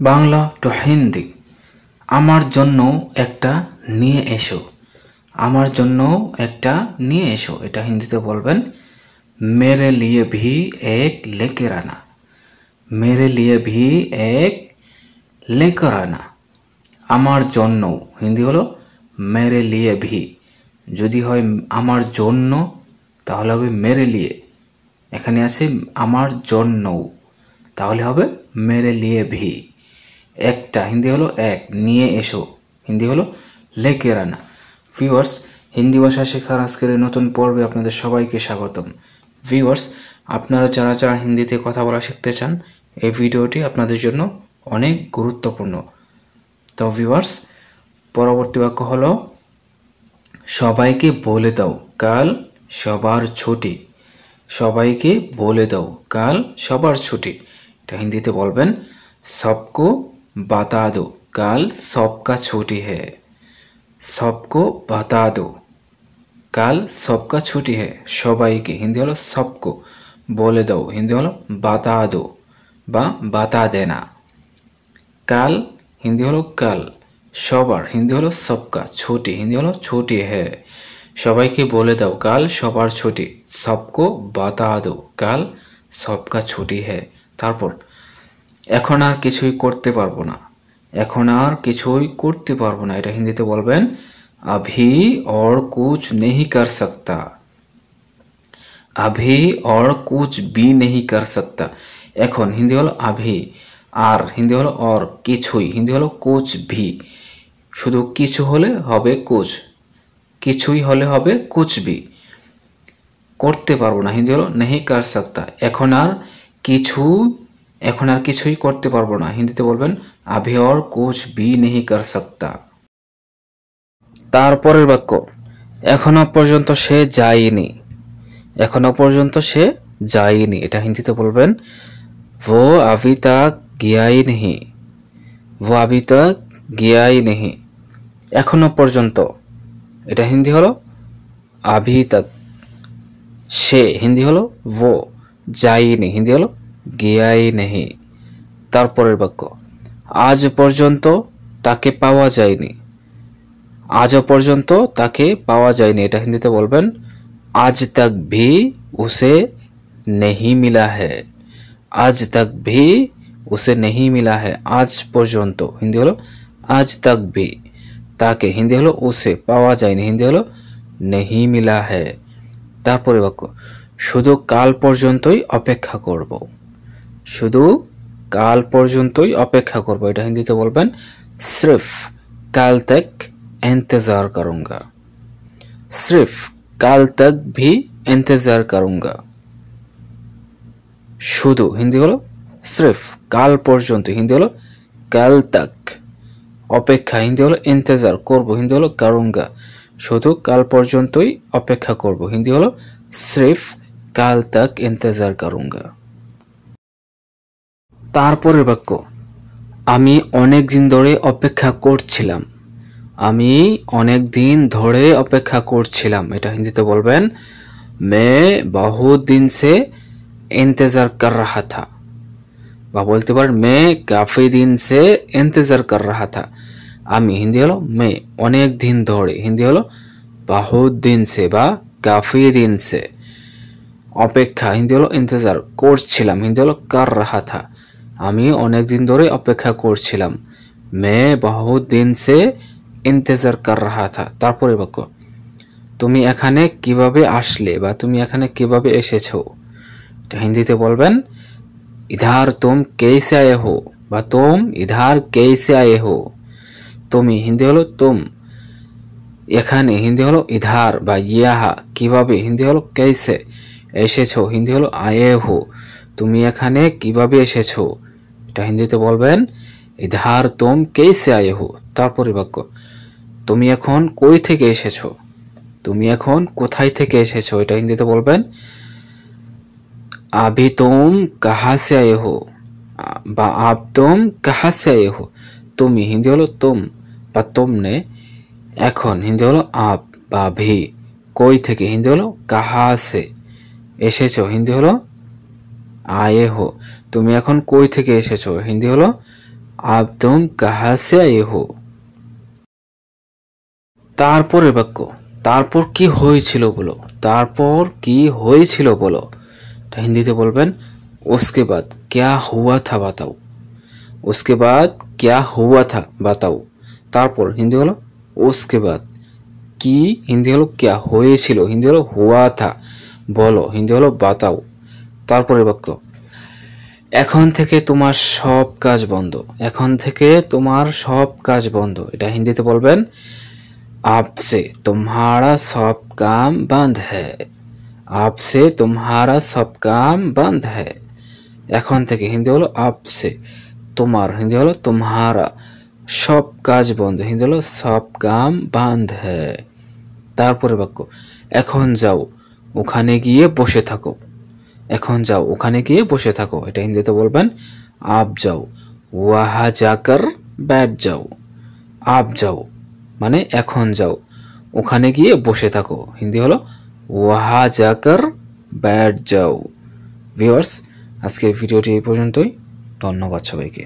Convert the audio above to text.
Bangla two Hindi. আমার জন্য একটা নিয়ে এসো। আমার জন্য একটা নিয়ে এসো, এটা হিন্দিতে বলবেন মেরে লিয়ে ভি এক লেकर आना। মেরে লিয়ে ভি এক লেकर आना। আমার জন্য হিন্দি হলো মেরে লিয়ে ভি। যদি হয় আমার জন্য তাহলে হবে মেরে লিয়ে। এখানে আছে আমার জন্য, তাহলে হবে মেরে লিয়ে ভি। একটা হিন্দি হলো এক, নিয়ে এসো হিন্দি হলো লেकर आना। ভিউয়ার্স, হিন্দি ভাষা শেখার আজকের এই নতুন পর্বে আপনাদের সবাইকে স্বাগতম। ভিউয়ার্স, আপনারা যারা যারা হিন্দিতে কথা বলা শিখতে চান, এই ভিডিওটি আপনাদের জন্য অনেক গুরুত্বপূর্ণ। তো ভিউয়ার্স, পরবর্তী বাক্য হলো সবাইকে বলে দাও কাল সবার ছুটি। সবাইকে বলে দাও কাল সবার ছুটি, এটা হিন্দিতে বলবেন सबको बता दो कल सबका छुट्टी है। सबको बता दो कल सबका छुट्टी है। সবাইকে হিন্দি হলো सबको, বলে দাও হিন্দি হলো बता दो বা बता देना। কাল হিন্দি হলো कल, সবার হিন্দি হলো सबका, ছুটি হিন্দি হলো ছুটি है। সবাইকে বলে দাও কাল সবার ছুটি। सबको बता दो कल सबका छुट्टी है। তারপর এখন আর কিছুই করতে পারবো না। এখন আর কিছুই করতে পারবো না, এটা হিন্দিতে বলবেন अभी और कुछ नहीं कर सकता। अभी और कुछ भी नहीं कर सकता। এখন হিন্দি হলো अभी, আর হিন্দি হলো और কিছুই হিন্দি হলো कुछ भी। শুধু কিছু হলে হবে कुछ, কিছুই হলে হবে कुछ भी। করতে পারবো না হিন্দি হলো नहीं कर सकता। এখন আর কিছুই করতে পারবো না হিন্দিতে বলবেন अभी और कुछ भी नहीं कर सकता। তারপরের বাক্য এখনো পর্যন্ত সে যায়নি। এখনো পর্যন্ত সে যায়নি, এটা হিন্দিতে বলবেন वो अभी तक गया ही नहीं। वो अभी तक गया ही नहीं। এখনো পর্যন্ত, এটা হিন্দি হলো अभी तक। সে হিন্দি হলো वो, যায়নি হিন্দি হলো গিয়াই নেহি। তারপরের বাক্য আজ পর্যন্ত তাকে পাওয়া যায়নি। আজও পর্যন্ত তাকে পাওয়া যায়নি, এটা হিন্দিতে বলবেন आज तक भी उसे नहीं मिला है। आज तक भी उसे नहीं मिला है। আজ পর্যন্ত হিন্দি হলো आज तक भी, তাকে হিন্দি হলো उसे, পাওয়া যায়নি হিন্দি হলো नहीं मिला है। তারপরে বাক্য শুধু কাল পর্যন্তই অপেক্ষা করব। শুধু কাল পর্যন্তই অপেক্ষা করব, এটা হিন্দিতে বলবেন सिर्फ कल तक इंतजार करूंगा। सिर्फ कल तक भी इंतजार करूंगा। শুধু হিন্দি হলো सिर्फ, কাল পর্যন্ত হিন্দি হলো कल तक, অপেক্ষা হিন্দি হলো इंतजार করব হিন্দি হলো करूंगा। শুধু কাল পর্যন্তই অপেক্ষা করব হিন্দি হলো सिर्फ कल तक इंतजार करूंगा। তারপরের বাক্য আমি অনেক দিন ধরে অপেক্ষা করছিলাম। আমি অনেক দিন ধরে অপেক্ষা করছিলাম, এটা হিন্দিতে বলবেন मैं बहुत दिन से इंतजार कर रहा था। বা বলতে পারেন मैं काफी दिन से इंतजार कर रहा था। আমি হিন্দি হলো मैं, অনেক দিন ধরে হিন্দি হলো बहुत दिन से বা काफी दिन से। অপেক্ষা হিন্দি হলো इंतजार, করছিলাম হিন্দি হলো कर रहा था। আমি অনেক দিন ধরে অপেক্ষা করছিলাম मैं बहुत दिन से इंतजार कर रहा था। তারপরে বাক্য তুমি এখানে কিভাবে আসলে বা তুমি এখানে কিভাবে এসেছো, এটা হিন্দিতে বলবেন इधर तुम कैसे आए हो বা तुम इधर कैसे आए हो। তুমি হিন্দি হলো तुम, এখানে হিন্দি হলো इधर বা यहाँ, কিভাবে হিন্দি হলো कैसे, এসেছো হিন্দি হলো आए हो। তুমি এখানে কিভাবে এসেছো, এটা হিন্দিতে বলবেন इधर तुम कैसे आए हो। তারপরে বাক্য তুমি এখন কই থেকে এসেছো। তুমি এখন কোথায় থেকে এসেছো, এটা হিন্দিতে বলবেন अभी तुम कहाँ से आए हो বা अब तुम कहाँ से आए हो। তুমি হিন্দি হলো तुम বা तुमने, এখন হিন্দি হলো आप বা भी, কই থেকে হিন্দি হলো कहाँ से, এসেছো হিন্দি হলো आए हो। তুমি এখন কই থেকে এসেছো হিন্দি হলো अब तुम कहाँ से आए हो? তারপরের বাক্য, তারপর কি হয়েছিল বলো, তারপর কি হয়েছিল বলো। এটা হিন্দিতে বলবেন उसके बाद क्या हुआ था बताओ, उसके बाद क्या हुआ था बताओ। তারপর হিন্দি হলো उसके बाद, কি হিন্দি হলো क्या হয়েছিল, হিন্দি হলো हुआ था, বলো হিন্দি হলো বাতাও। তারপরের বাক্য, এখন থেকে তোমার সব কাজ বন্ধ, এখন থেকে তোমার সব কাজ বন্ধ। এটা হিন্দিতে বলবেন अब से तुम्हारा सब काम बंद है, अब से तुम्हारा सब काम बंद है। এখন থেকে হিন্দি হলো अब से, তোমার হিন্দি হলো तुम्हारा, সব কাজ বন্ধ হিন্দি হলো सब काम बंद है। তারপরে বাক্য, এখন যাও ওখানে গিয়ে বসে থাকো, এখন যাও ওখানে গিয়ে বসে থাকো। এটা হিন্দিতে বলবেন आप जाओ वहाँ जाकर बैठ जाओ। आप जाओ মানে এখন যাও, ওখানে গিয়ে বসে থাকো হিন্দি হলো ওয়াহা জাকার ব্যাট যাও। ভিউয়ার্স, আজকের ভিডিওটি এই পর্যন্তই। ধন্যবাদ সবাইকে।